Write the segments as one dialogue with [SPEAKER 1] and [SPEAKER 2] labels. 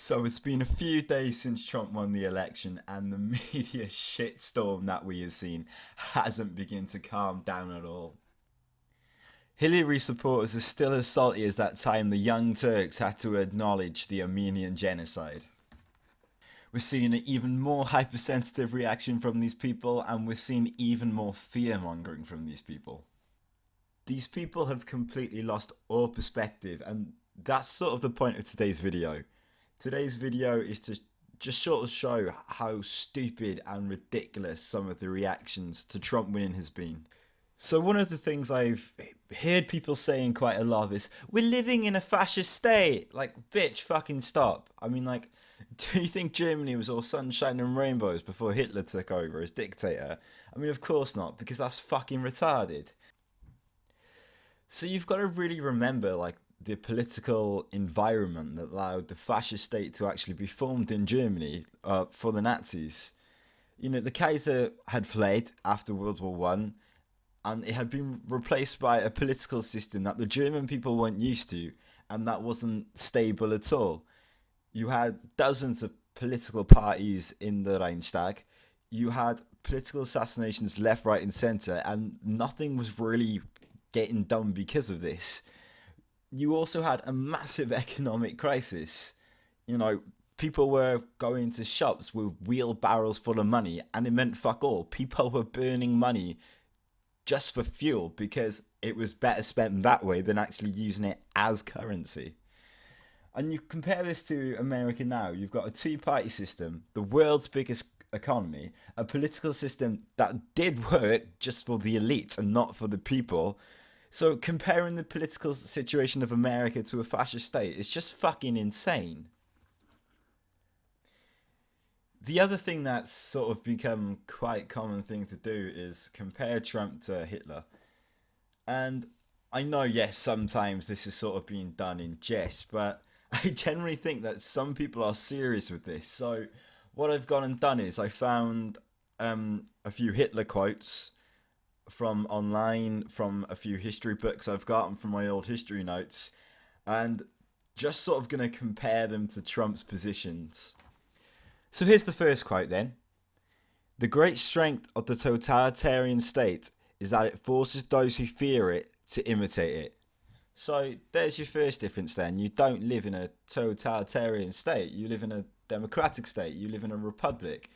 [SPEAKER 1] So it's been a few days since Trump won the election, and the media shitstorm that we have seen hasn't begun to calm down at all. Hillary supporters are still as salty as that time the Young Turks had to acknowledge the Armenian genocide. We're seeing an even more hypersensitive reaction from these people, and we're seeing even more fear-mongering from these people. These people have completely lost all perspective, and that's sort of the point of today's video. Today's video is to just sort of show how stupid and ridiculous some of the reactions to Trump winning has been. So one of the things I've heard people saying quite a lot is, we're living in a fascist state. Like, bitch, fucking stop. I mean, like, do you think Germany was all sunshine and rainbows before Hitler took over as dictator? I mean, of course not, because that's fucking retarded. So you've got to really remember, like, the political environment that allowed the fascist state to actually be formed in Germany for the Nazis. You know, the Kaiser had fled after World War One, and it had been replaced by a political system that the German people weren't used to, and that wasn't stable at all. You had dozens of political parties in the Reichstag. You had political assassinations left, right and centre, and nothing was really getting done because of this. You also had a massive economic crisis. You know, people were going to shops with wheelbarrows full of money, and it meant fuck all. People were burning money just for fuel because it was better spent that way than actually using it as currency. And you compare this to America now, you've got a two-party system, the world's biggest economy, a political system that did work just for the elite and not for the people. So comparing the political situation of America to a fascist state is just fucking insane. The other thing that's sort of become quite a common thing to do is compare Trump to Hitler. And I know, yes, sometimes this is sort of being done in jest, but I generally think that some people are serious with this. So what I've gone and done is I found a few Hitler quotes from online, from a few history books I've gotten from my old history notes, and just sort of going to compare them to Trump's positions. So here's the first quote then. The great strength of the totalitarian state is that it forces those who fear it to imitate it. So there's your first difference then. You don't live in a totalitarian state. You live in a democratic state. You live in a republic.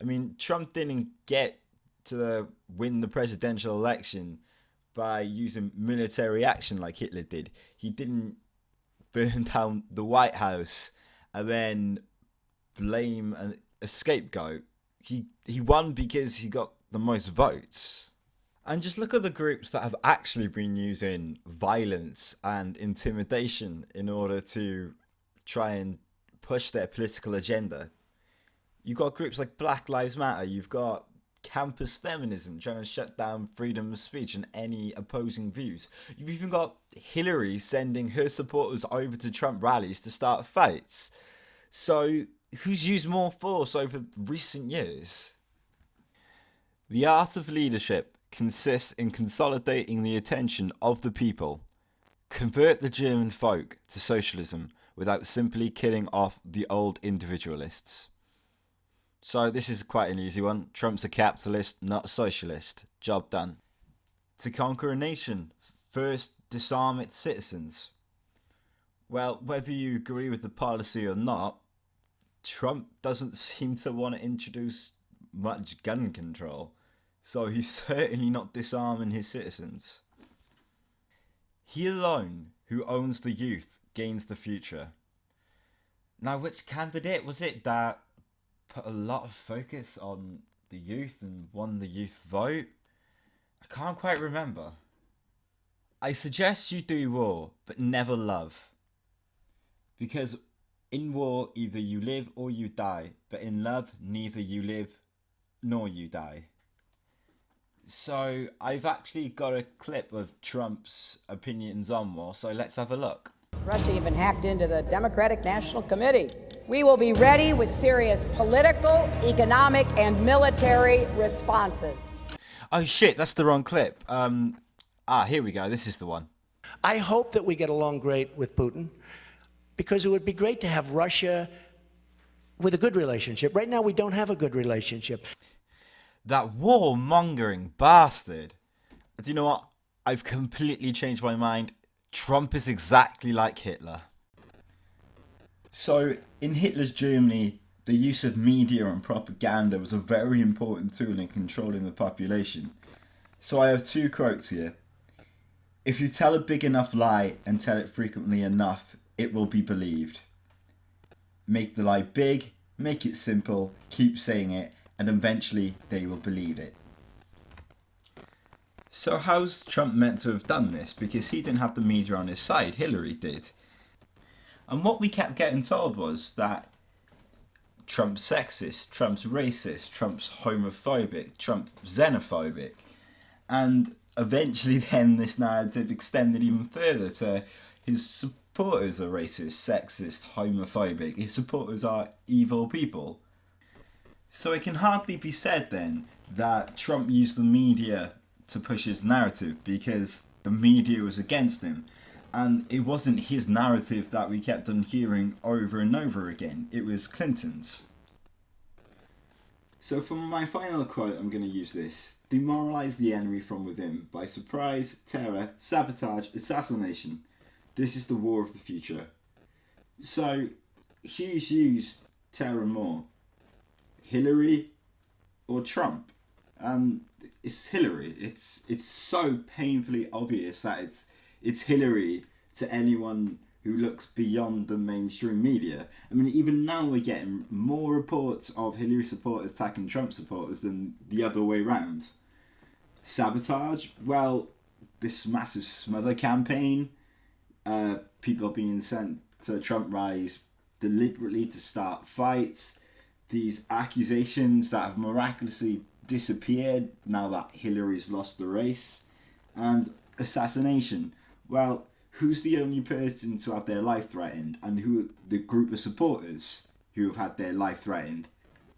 [SPEAKER 1] I mean, Trump didn't get to win the presidential election by using military action like Hitler did. He didn't burn down the White House and then blame a scapegoat. He won because he got the most votes. And just look at the groups that have actually been using violence and intimidation in order to try and push their political agenda. You've got groups like Black Lives Matter. You've got campus feminism trying to shut down freedom of speech and any opposing views. You've even got Hillary sending her supporters over to Trump rallies to start fights. So who's used more force over recent years? The art of leadership consists in consolidating the attention of the people. Convert the German folk to socialism without simply killing off the old individualists. So this is quite an easy one. Trump's a capitalist, not a socialist. Job done. To conquer a nation, first disarm its citizens. Well, whether you agree with the policy or not, Trump doesn't seem to want to introduce much gun control. So he's certainly not disarming his citizens. He alone who owns the youth gains the future. Now, which candidate was it that put a lot of focus on the youth and won the youth vote? I can't quite remember. I suggest you do war, but never love. Because in war, either you live or you die, but in love, neither you live nor you die. So I've actually got a clip of Trump's opinions on war, so let's have a look.
[SPEAKER 2] Russia even hacked into the Democratic National Committee. We will be ready with serious political, economic, and military responses.
[SPEAKER 1] Oh shit, that's the wrong clip. Here we go. This is the one.
[SPEAKER 3] I hope that we get along great with Putin, because it would be great to have Russia with a good relationship. Right now, we don't have a good relationship.
[SPEAKER 1] That warmongering bastard. Do you know what? I've completely changed my mind. Trump is exactly like Hitler. So, in Hitler's Germany, the use of media and propaganda was a very important tool in controlling the population. So I have two quotes here. If you tell a big enough lie and tell it frequently enough, it will be believed. Make the lie big, make it simple, keep saying it, and eventually they will believe it. So how's Trump meant to have done this? Because he didn't have the media on his side, Hillary did. And what we kept getting told was that Trump's sexist, Trump's racist, Trump's homophobic, Trump's xenophobic. And eventually then this narrative extended even further to his supporters are racist, sexist, homophobic. His supporters are evil people. So it can hardly be said then that Trump used the media to push his narrative, because the media was against him. And it wasn't his narrative that we kept on hearing over and over again. It was Clinton's. So for my final quote, I'm going to use this. Demoralise the enemy from within by surprise, terror, sabotage, assassination. This is the war of the future. So who's used terror more? Hillary or Trump? And it's Hillary. It's so painfully obvious that it's Hillary to anyone who looks beyond the mainstream media. I mean, even now we're getting more reports of Hillary supporters attacking Trump supporters than the other way round. Sabotage? Well, this massive smother campaign, people being sent to Trump rallies deliberately to start fights, these accusations that have miraculously disappeared now that Hillary's lost the race, and assassination. Well, who's the only person to have their life threatened, and who the group of supporters who have had their life threatened?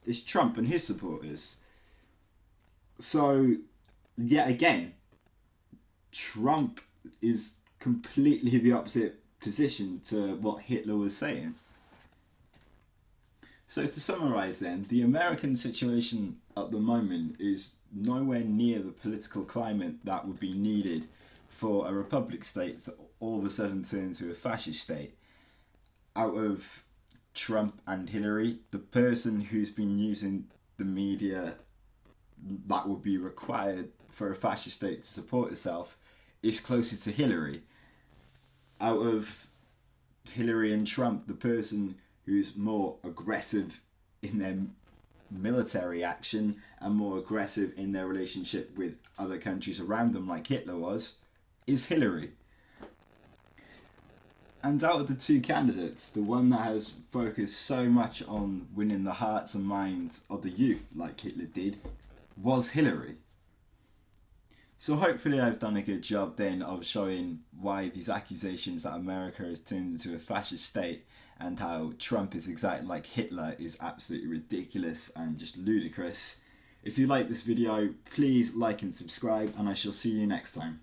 [SPEAKER 1] It's Trump and his supporters. So, yet again, Trump is completely the opposite position to what Hitler was saying. So to summarise then, the American situation at the moment is nowhere near the political climate that would be needed for a republic state to all of a sudden turn into a fascist state. Out of Trump and Hillary, the person who's been using the media that would be required for a fascist state to support itself is closer to Hillary. Out of Hillary and Trump, the person who's more aggressive in their military action and more aggressive in their relationship with other countries around them, like Hitler was, is Hillary. And out of the two candidates, the one that has focused so much on winning the hearts and minds of the youth, like Hitler did, was Hillary. So hopefully I've done a good job then of showing why these accusations that America has turned into a fascist state and how Trump is exactly like Hitler is absolutely ridiculous and just ludicrous. If you like this video, please like and subscribe, and I shall see you next time.